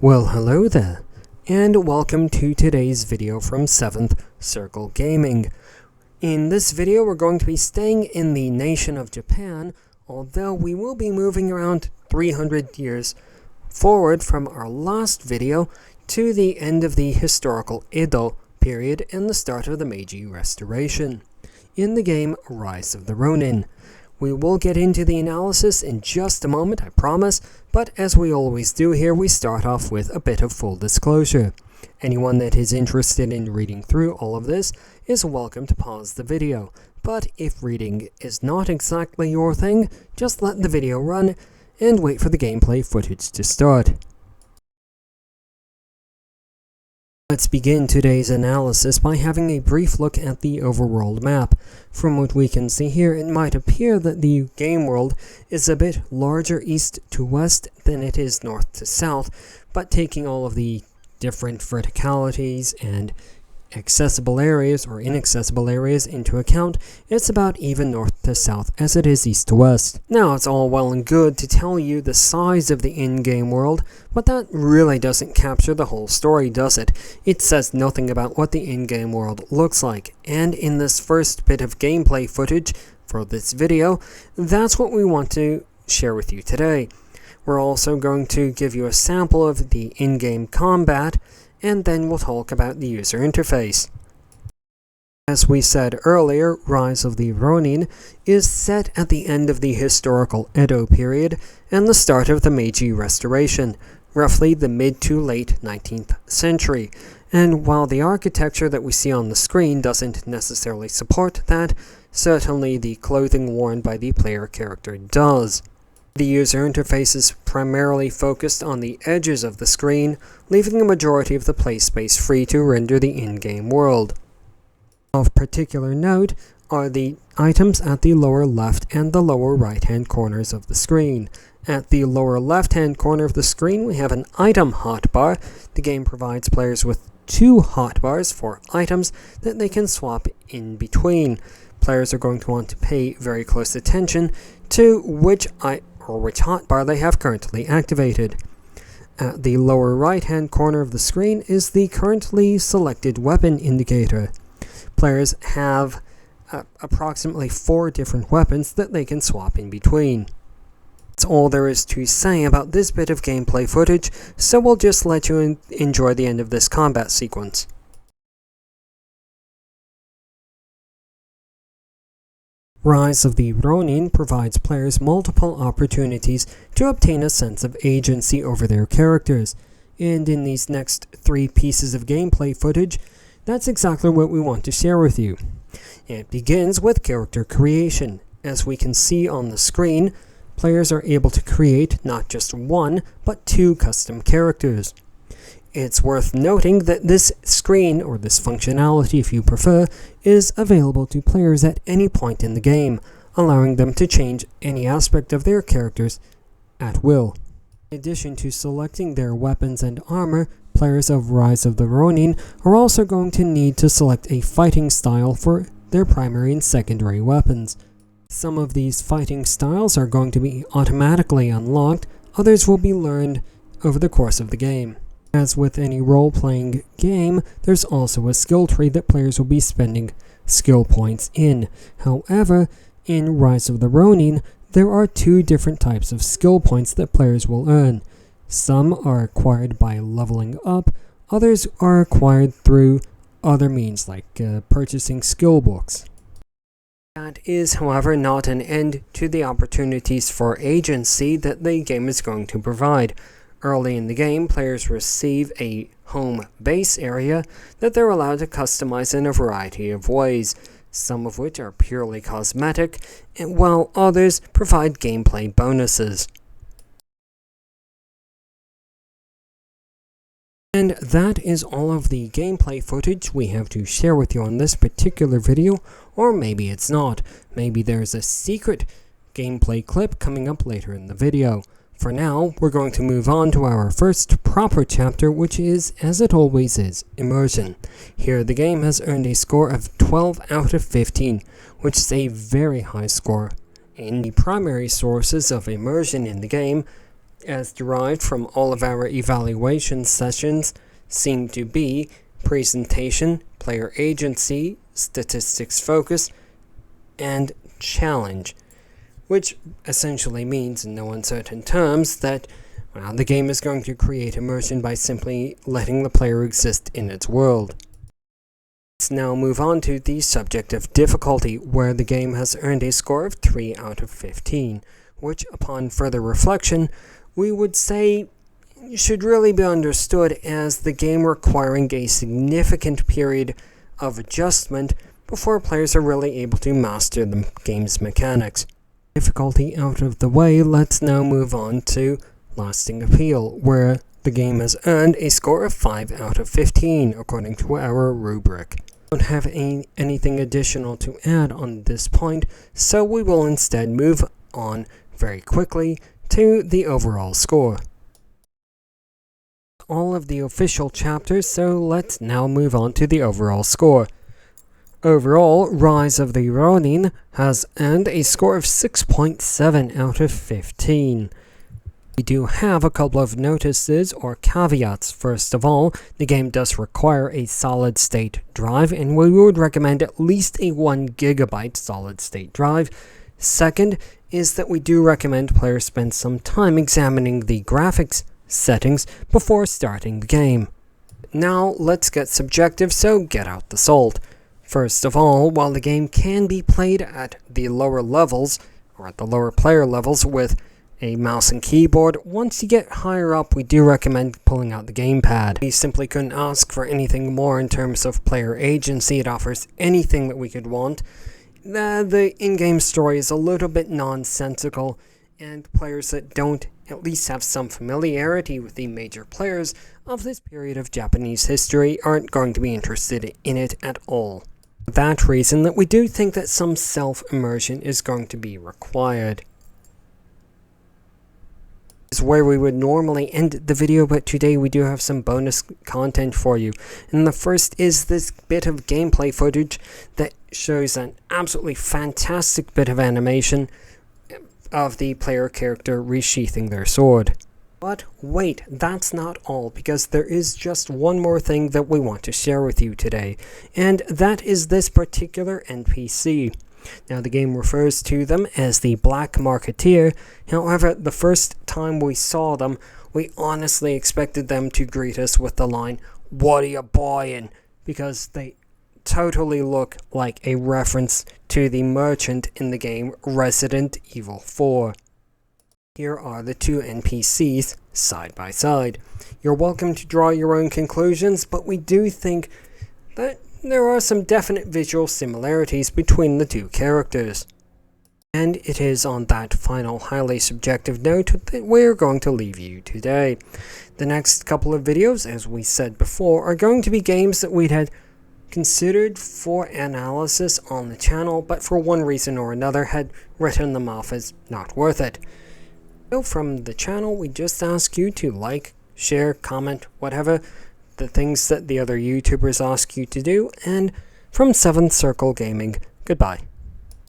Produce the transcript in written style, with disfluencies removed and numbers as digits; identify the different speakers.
Speaker 1: Well, hello there, and welcome to today's video from 7th Circle Gaming. In this video, we're going to be staying in the nation of Japan, although we will be moving around 300 years forward from our last video to the end of the historical Edo period and the start of the Meiji Restoration, in the game Rise of the Ronin. We will get into the analysis in just a moment, I promise, but as we always do here, we start off with a bit of full disclosure. Anyone that is interested in reading through all of this is welcome to pause the video, but if reading is not exactly your thing, just let the video run and wait for the gameplay footage to start. Let's begin today's analysis by having a brief look at the overworld map. From what we can see here, it might appear that the game world is a bit larger east to west than it is north to south, but taking all of the different verticalities and accessible areas or inaccessible areas into account, it's about even north to south as it is east to west. Now, it's all well and good to tell you the size of the in-game world, but that really doesn't capture the whole story, does it? It says nothing about what the in-game world looks like, and in this first bit of gameplay footage for this video, that's what we want to share with you today. We're also going to give you a sample of the in-game combat, and then we'll talk about the user interface. As we said earlier, Rise of the Ronin is set at the end of the historical Edo period and the start of the Meiji Restoration, roughly the mid to late 19th century. And while the architecture that we see on the screen doesn't necessarily support that, certainly the clothing worn by the player character does. The user interface is primarily focused on the edges of the screen, leaving the majority of the play space free to render the in-game world. Of particular note are the items at the lower left and the lower right-hand corners of the screen. At the lower left-hand corner of the screen, we have an item hotbar. The game provides players with two hotbars for items that they can swap in between. Players are going to want to pay very close attention to which hotbar they have currently activated. At the lower right-hand corner of the screen is the currently selected weapon indicator. Players have approximately 4 different weapons that they can swap in between. That's all there is to say about this bit of gameplay footage, so we'll just let you enjoy the end of this combat sequence. Rise of the Ronin provides players multiple opportunities to obtain a sense of agency over their characters, and in these next 3 pieces of gameplay footage, that's exactly what we want to share with you. It begins with character creation. As we can see on the screen, players are able to create not just 1, but 2 custom characters. It's worth noting that this screen, or this functionality if you prefer, is available to players at any point in the game, allowing them to change any aspect of their characters at will. In addition to selecting their weapons and armor, players of Rise of the Ronin are also going to need to select a fighting style for their primary and secondary weapons. Some of these fighting styles are going to be automatically unlocked, others will be learned over the course of the game. As with any role-playing game, there's also a skill tree that players will be spending skill points in. However, in Rise of the Ronin, there are 2 different types of skill points that players will earn. Some are acquired by leveling up, others are acquired through other means like purchasing skill books. That is, however, not an end to the opportunities for agency that the game is going to provide. Early in the game, players receive a home base area that they're allowed to customize in a variety of ways, some of which are purely cosmetic, while others provide gameplay bonuses. And that is all of the gameplay footage we have to share with you on this particular video, or maybe it's not. Maybe there's a secret gameplay clip coming up later in the video. For now, we're going to move on to our first proper chapter, which is, as it always is, immersion. Here the game has earned a score of 12 out of 15, which is a very high score. In the primary sources of immersion in the game, as derived from all of our evaluation sessions, seem to be presentation, player agency, statistics focus, and challenge, which essentially means, in no uncertain terms, that the game is going to create immersion by simply letting the player exist in its world. Let's now move on to the subject of difficulty, where the game has earned a score of 3 out of 15, which, upon further reflection, we would say should really be understood as the game requiring a significant period of adjustment before players are really able to master the game's mechanics. Difficulty out of the way, let's now move on to lasting appeal, where the game has earned a score of 5 out of 15 according to our rubric. I don't have anything additional to add on this point, so we will instead move on very quickly to the overall score. All of the official chapters, so let's now move on to the overall score. Overall, Rise of the Ronin has earned a score of 6.7 out of 15. We do have a couple of notices or caveats. First of all, the game does require a solid-state drive, and we would recommend at least a 1 GB solid-state drive. Second is that we do recommend players spend some time examining the graphics settings before starting the game. Now let's get subjective, so get out the salt. First of all, while the game can be played at the lower levels, or at the lower player levels with a mouse and keyboard, once you get higher up, we do recommend pulling out the gamepad. We simply couldn't ask for anything more in terms of player agency. It offers anything that we could want. The in-game story is a little bit nonsensical, and players that don't at least have some familiarity with the major players of this period of Japanese history aren't going to be interested in it at all. For that reason, that we do think that some self-immersion is going to be required. This is where we would normally end the video, but today we do have some bonus content for you. And the first is this bit of gameplay footage that shows an absolutely fantastic bit of animation of the player character resheathing their sword. But wait, that's not all, because there is just one more thing that we want to share with you today, and that is this particular NPC. Now, the game refers to them as the Black Marketeer. However, the first time we saw them, we honestly expected them to greet us with the line, "What are you buying?" because they totally look like a reference to the merchant in the game Resident Evil 4. Here are the two NPCs side by side. You're welcome to draw your own conclusions, but we do think that there are some definite visual similarities between the two characters. And it is on that final highly subjective note that we're going to leave you today. The next couple of videos, as we said before, are going to be games that we'd had considered for analysis on the channel, but for one reason or another had written them off as not worth it. So from the channel, we just ask you to like, share, comment, whatever the things that the other YouTubers ask you to do, and from 7th Circle Gaming, goodbye.